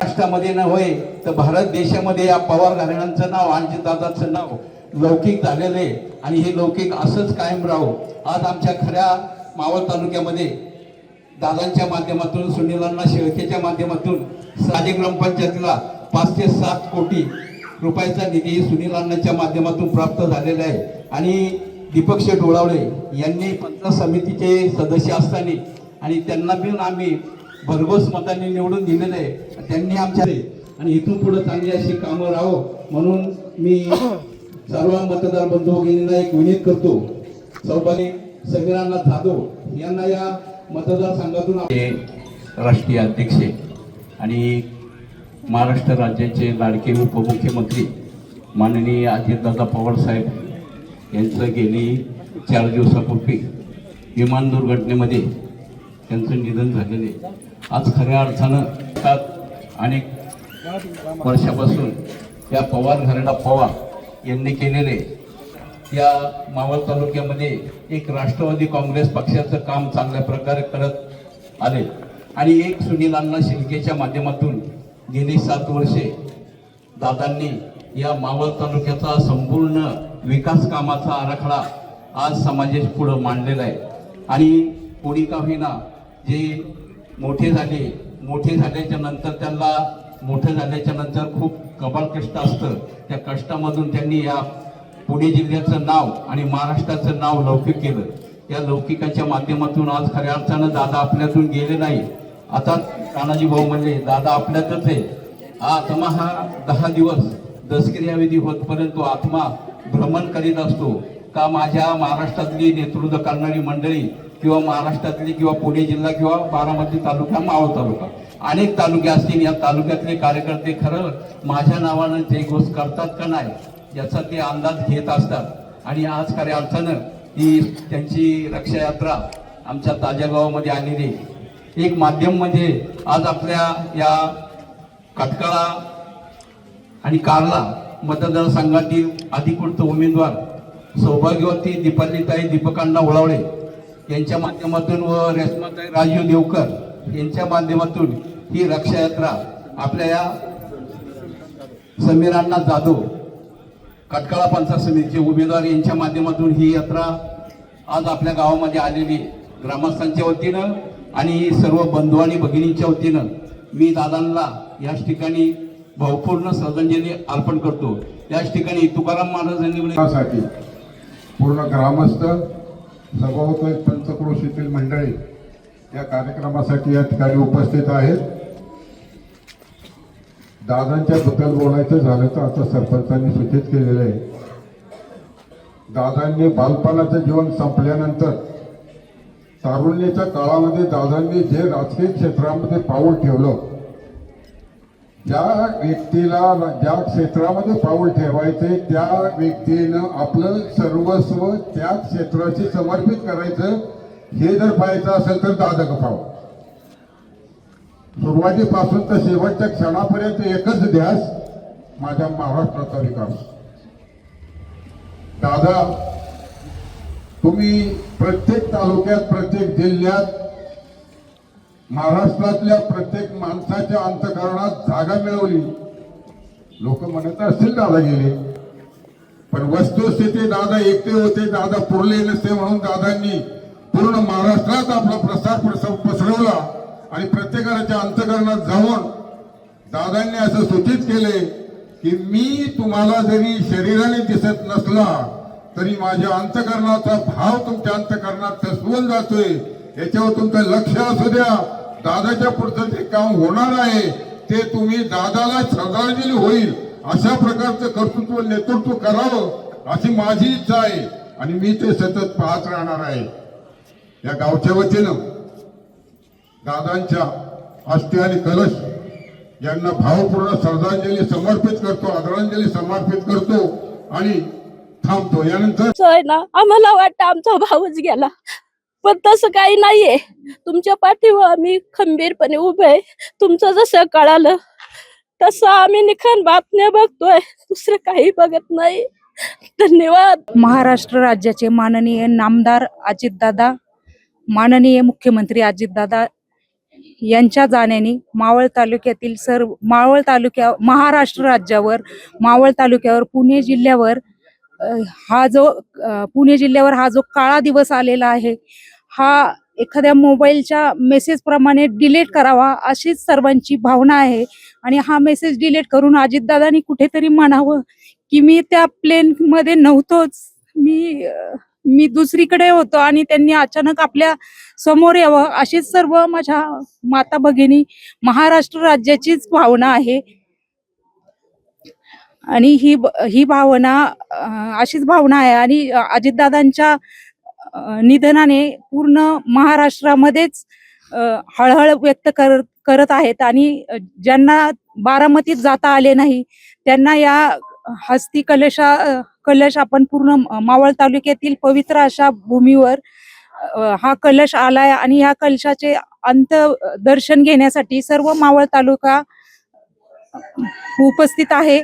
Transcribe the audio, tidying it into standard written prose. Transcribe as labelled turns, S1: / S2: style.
S1: महाराष्ट्रामध्ये न होय तर भारत देशामध्ये या पवार घराण्यांचं नाव अजितदादांचं नाव लौकिक झालेलं आहे आणि हे लौकिक असंच कायम राहो। आज आमच्या खऱ्या मावळ तालुक्यामध्ये दादांच्या माध्यमातून सुनीलांना शेळकेच्या माध्यमातून साजे ग्रामपंचायतीला 5 ते 7 कोटी रुपयाचा निधी सुनीलांनाच्या माध्यमातून प्राप्त झालेला आहे आणि दीपक शेठ डोळावळे यांनी पंचायत समितीचे सदस्य असताना आणि त्यांना पण आम्ही भरघोस मतांनी निवडून दिलेले आहे। त्यांनी आमच्या आणि इथून पुढे चांगली अशी कामं राहो म्हणून मी सर्व मतदार बंधू भगिनींना एक विनंती करतो। सौभाग्य समीरांना जाधव यांना या मतदारसंघातून राष्ट्रीय अध्यक्ष आणि महाराष्ट्र राज्याचे लाडके उपमुख्यमंत्री माननीय अजितदादा पवार साहेब यांचं गेली 4 दिवसापूर्वी विमान दुर्घटनेमध्ये त्यांचं निधन झालेले। आज खऱ्या अर्थानं अनेक वर्षापासून या पवार घराणा पवार यांनी केलेले या मावळ तालुक्यामध्ये एक राष्ट्रवादी काँग्रेस पक्षाचं काम चांगल्या प्रकारे करत आले आणि एक सुनीलांना शिर्केच्या माध्यमातून गेली 7 वर्षे दादांनी या मावळ तालुक्याचा संपूर्ण विकास कामाचा आराखडा आज समाजापुढे मांडलेला आहे आणि कोणी का होईना जे मोठे झाल्याच्या नंतर त्यांना मोठे झाल्याच्या नंतर खूप कबाड कष्ट असतं। त्या कष्टामधून त्यांनी या पुणे जिल्ह्याचं नाव आणि महाराष्ट्राचं नाव लौकिक केलं। या लौकिकाच्या माध्यमातून आज खऱ्या अर्थानं दादा आपल्यातून गेले नाही। आता तानाजी भाऊ म्हणले दादा आपल्यातच आहे। आत्मा हा 10 दिवस दसक्रियाविधी होतपर्यंत तो आत्मा भ्रमण करीत असतो का माझ्या महाराष्ट्रातली नेतृत्व करणारी मंडळी किंवा महाराष्ट्रातली किंवा पुणे जिल्हा किंवा बारामती तालुका मावळ तालुका अनेक तालुके असतील या तालुक्यातले कार्यकर्ते खरं माझ्या नावानं ते गोष्ट करतात का नाही याचा ते अंदाज घेत असतात आणि आज खऱ्या अर्थानं ही त्यांची रक्षायात्रा आमच्या ताज्या गावामध्ये आलेली एक माध्यम म्हणजे आज आपल्या या खटकाळा आणि कार्ला मतदारसंघातील अधिकृत उमेदवार सौभाग्यवती दीपालीताई दीपकांना ओळावळे यांच्या माध्यमातून व रेश्माताई राजू देवकर यांच्या माध्यमातून ही रक्षायात्रा आपल्या या समीरांना जाधव खटकाळा पंचायत समितीचे उमेदवार यांच्या माध्यमातून ही यात्रा आज आपल्या गावामध्ये आलेली ग्रामस्थांच्या वतीनं आणि सर्व बंधू आणि भगिनींच्या वतीनं मी दादांना याच ठिकाणी भावपूर्ण श्रद्धांजली अर्पण करतो। याच ठिकाणी तुकाराम महाराजांनी
S2: पूर्ण ग्रामस्थ सभापती पंचक्रोशीतील मंडळी या कार्यक्रमासाठी या ठिकाणी उपस्थित आहेत। दादांच्या बद्दल बोलायचं झालं तर आता सरपंचांनी सूचित केलेलं आहे। दादांनी बालपणाचं जीवन संपल्यानंतर तारुण्याच्या काळामध्ये दादांनी जे राजकीय क्षेत्रामध्ये पाऊल ठेवलं ज्या व्यक्तीला ज्या क्षेत्रामध्ये पाऊल ठेवायचे त्या व्यक्तीनं आपलं सर्वस्व त्या क्षेत्राशी समर्पित करायचं हे जर पाहायचं असेल तर दादा कपाव सुरुवातीपासून तर शेवटच्या क्षणापर्यंत एकच ध्यास माझ्या महाराष्ट्राचा विकास। दादा तुम्ही प्रत्येक तालुक्यात प्रत्येक जिल्ह्यात महाराष्ट्रातल्या प्रत्येक माणसाच्या अंतःकरणात जागा मिळवली। लोक म्हणत असतील दादा गेले पण वस्तुस्थिती दादा एकटे होते दादा पुरले नसते म्हणून दादांनी पूर्ण महाराष्ट्रात आपला प्रसार पसरवला आणि प्रत्येकाच्या अंतःकरणात जाऊन दादांनी असं सूचित केले की मी तुम्हाला जरी शरीराने दिसत नसला तरी माझ्या अंतःकरणाचा भाव तुमच्या अंतःकरणात ठसवून जातोय याच्यावर तुमचं लक्ष असू द्या। दादाच्या पुढचं जे काम होणार आहे ते तुम्ही दादाला श्रद्धांजली होईल अशा प्रकारचं कर्तृत्व नेतृत्व करावं अशी माझी इच्छा आहे आणि मी ते सतत पाहत राहणार आहे। या गावच्या वतीनं दादांच्या अस्थी आणि कलश यांना भावपूर्ण श्रद्धांजली समर्पित करतो आदरांजली समर्पित करतो आणि थांबतो। यानंतर
S3: आम्हाला वाटतं आमचा भाऊच गेला पण तसं काही नाहीये। तुमच्या पाठीवर आम्ही खंबीरपणे उभे आहे। तुमचं जसं कळालं तसं आम्ही निखन बातम्या बघतोय दुसरं काही बघत नाही। धन्यवाद।
S4: महाराष्ट्र राज्याचे माननीय नामदार अजितदादा, माननीय मुख्यमंत्री अजितदादा यांच्या जाण्याने मावळ तालुक्यातील महाराष्ट्र राज्यावर मावळ तालुक्यावर पुणे जिल्ह्यावर हा जो काळा दिवस आलेला आहे, हा एखाद्या मोबाईलच्या मेसेज प्रमाणे डिलीट करावा अशीच सर्वांची भावना आहे. आणि हा मेसेज डिलीट करून अजितदादांनी कुठेतरी म्हणावं की मी त्या प्लेन मध्ये नव्हतोच, मी दुसरीकडे होतो आणि त्यांनी अचानक आपल्या समोर यावं, अशीच सर्व माझ्या माता भगिनी महाराष्ट्र राज्याचीच भावना आहे. आणि ही भावना अशीच भावना आहे. आणि अजितदादांच्या निधनाने पूर्ण महाराष्ट्रामध्येच हळहळ व्यक्त करत आहेत. आणि ज्यांना बारामतीत जाता आले नाही त्यांना या हस्ती कलश आपण पूर्ण मावळ तालुक्यातील पवित्र अशा भूमीवर हा कलश आलाय. आणि या कलशाचे अंत दर्शन घेण्यासाठी सर्व मावळ तालुका उपस्थित आहे.